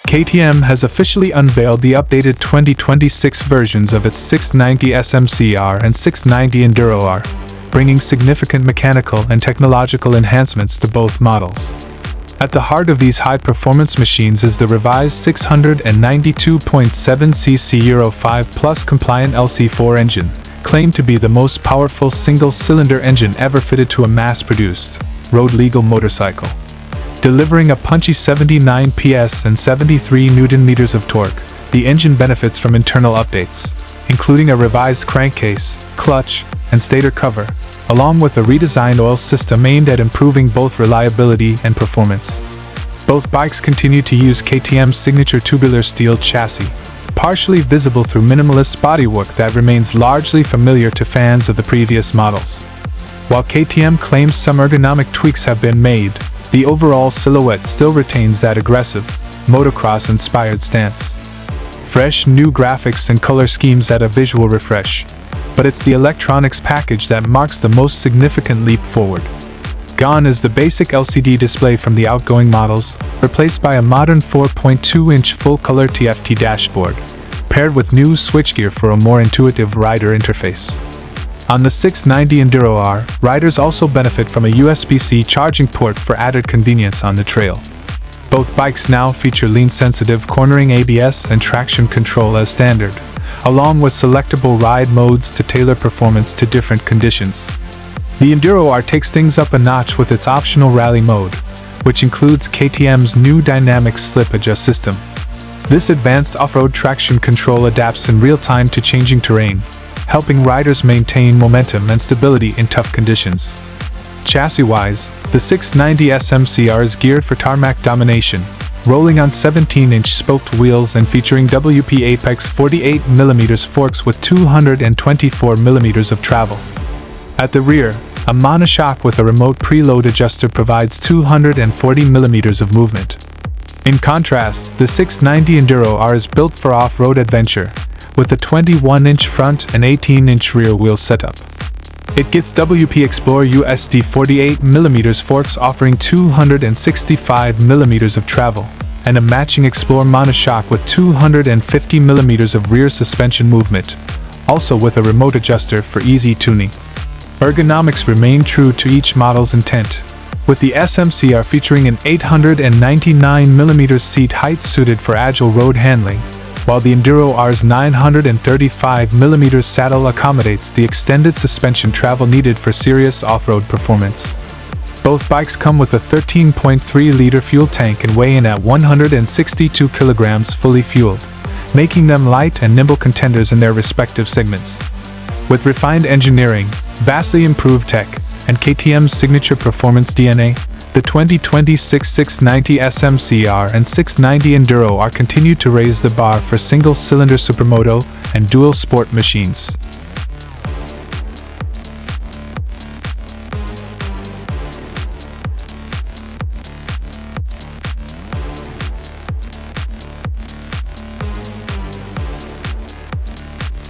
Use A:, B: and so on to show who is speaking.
A: KTM has officially unveiled the updated 2026 versions of its 690 SMCR and 690 Enduro R, bringing significant mechanical and technological enhancements to both models. At the heart of these high-performance machines is the revised 692.7cc Euro 5 Plus compliant LC4 engine, claimed to be the most powerful single-cylinder engine ever fitted to a mass-produced, road-legal motorcycle. Delivering a punchy 79 PS and 73 Nm of torque, the engine benefits from internal updates, including a revised crankcase, clutch, and stator cover, along with a redesigned oil system aimed at improving both reliability and performance. Both bikes continue to use KTM's signature tubular steel chassis, partially visible through minimalist bodywork that remains largely familiar to fans of the previous models. While KTM claims some ergonomic tweaks have been made, the overall silhouette still retains that aggressive, motocross-inspired stance. Fresh new graphics and color schemes add a visual refresh, but it's the electronics package that marks the most significant leap forward. Gone is the basic LCD display from the outgoing models, replaced by a modern 4.2-inch full-color TFT dashboard, paired with new switchgear for a more intuitive rider interface. On the 690 Enduro R, riders also benefit from a USB-C charging port for added convenience on the trail. Both bikes now feature lean-sensitive cornering ABS and traction control as standard, along with selectable ride modes to tailor performance to different conditions. The Enduro R takes things up a notch with its optional rally mode, which includes KTM's new dynamic slip adjust system. This advanced off-road traction control adapts in real time to changing terrain, helping riders maintain momentum and stability in tough conditions. Chassis-wise, the 690 SMCR is geared for tarmac domination, rolling on 17-inch spoked wheels and featuring WP Apex 48mm forks with 224mm of travel. At the rear, a monoshock with a remote preload adjuster provides 240mm of movement. In contrast, the 690 Enduro R is built for off-road adventure, with a 21-inch front and 18-inch rear wheel setup. It gets WP Explorer USD 48mm forks offering 265mm of travel, and a matching Explorer monoshock with 250mm of rear suspension movement, also with a remote adjuster for easy tuning. Ergonomics remain true to each model's intent, with the SMCR featuring an 899mm seat height suited for agile road handling, while the Enduro R's 935mm saddle accommodates the extended suspension travel needed for serious off-road performance. Both bikes come with a 13.3-liter fuel tank and weigh in at 162 kilograms fully fueled, making them light and nimble contenders in their respective segments. With refined engineering, vastly improved tech, and KTM's signature performance DNA, the 2026 690 SMCR and 690 Enduro R continue to raise the bar for single-cylinder supermoto and dual-sport machines.